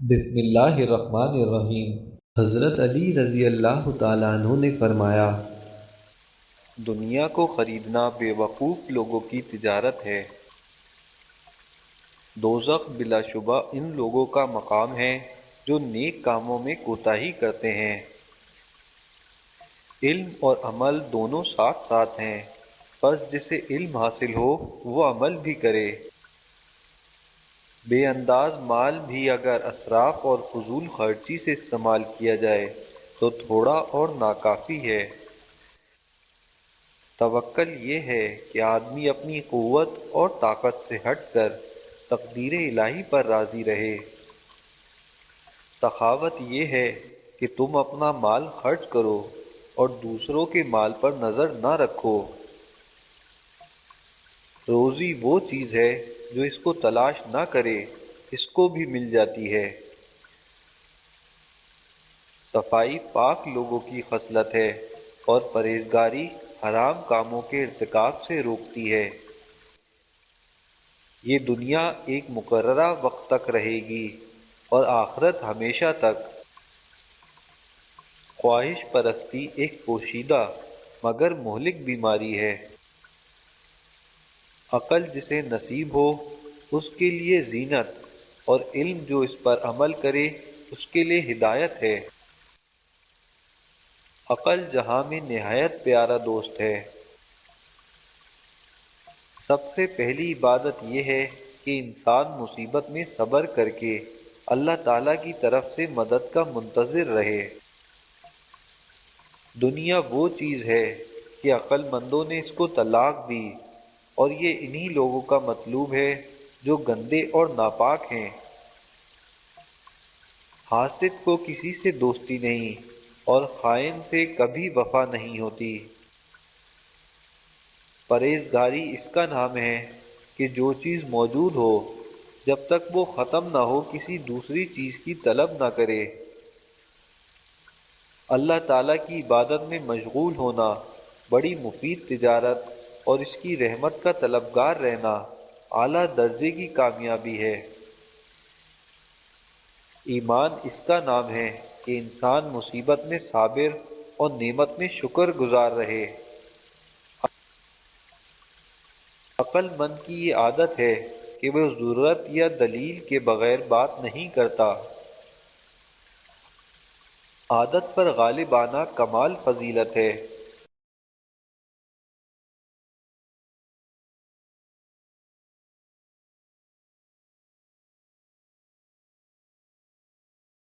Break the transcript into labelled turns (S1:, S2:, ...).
S1: بسم اللہ الرحمن الرحیم۔ حضرت علی رضی اللہ تعالیٰ عنہ نے فرمایا، دنیا کو خریدنا بے وقوف لوگوں کی تجارت ہے۔ دوزخ بلا شبہ ان لوگوں کا مقام ہے جو نیک کاموں میں کوتاہی کرتے ہیں۔ علم اور عمل دونوں ساتھ ساتھ ہیں، پس جسے علم حاصل ہو وہ عمل بھی کرے۔ بے انداز مال بھی اگر اسراف اور فضول خرچی سے استعمال کیا جائے تو تھوڑا اور ناکافی ہے۔ توکل یہ ہے کہ آدمی اپنی قوت اور طاقت سے ہٹ کر تقدیر الہی پر راضی رہے۔ سخاوت یہ ہے کہ تم اپنا مال خرچ کرو اور دوسروں کے مال پر نظر نہ رکھو۔ روزی وہ چیز ہے جو اس کو تلاش نہ کرے اس کو بھی مل جاتی ہے۔ صفائی پاک لوگوں کی خصلت ہے اور پرہیزگاری حرام کاموں کے ارتکاب سے روکتی ہے۔ یہ دنیا ایک مقررہ وقت تک رہے گی اور آخرت ہمیشہ تک۔ خواہش پرستی ایک پوشیدہ مگر مہلک بیماری ہے۔ عقل جسے نصیب ہو اس کے لیے زینت اور علم جو اس پر عمل کرے اس کے لیے ہدایت ہے۔ عقل جہاں میں نہایت پیارا دوست ہے۔ سب سے پہلی عبادت یہ ہے کہ انسان مصیبت میں صبر کر کے اللہ تعالیٰ کی طرف سے مدد کا منتظر رہے۔ دنیا وہ چیز ہے کہ عقل مندوں نے اس کو طلاق دی اور یہ انہی لوگوں کا مطلوب ہے جو گندے اور ناپاک ہیں۔ حاسد کو کسی سے دوستی نہیں اور خائن سے کبھی وفا نہیں ہوتی۔ پرہیزگاری اس کا نام ہے کہ جو چیز موجود ہو جب تک وہ ختم نہ ہو کسی دوسری چیز کی طلب نہ کرے۔ اللہ تعالیٰ کی عبادت میں مشغول ہونا بڑی مفید تجارت اور اس کی رحمت کا طلبگار رہنا اعلیٰ درجے کی کامیابی ہے۔ ایمان اس کا نام ہے کہ انسان مصیبت میں صابر اور نعمت میں شکر گزار رہے۔ عقل مند کی یہ عادت ہے کہ وہ ضرورت یا دلیل کے بغیر بات نہیں کرتا۔ عادت پر غالب آنا کمال فضیلت ہے۔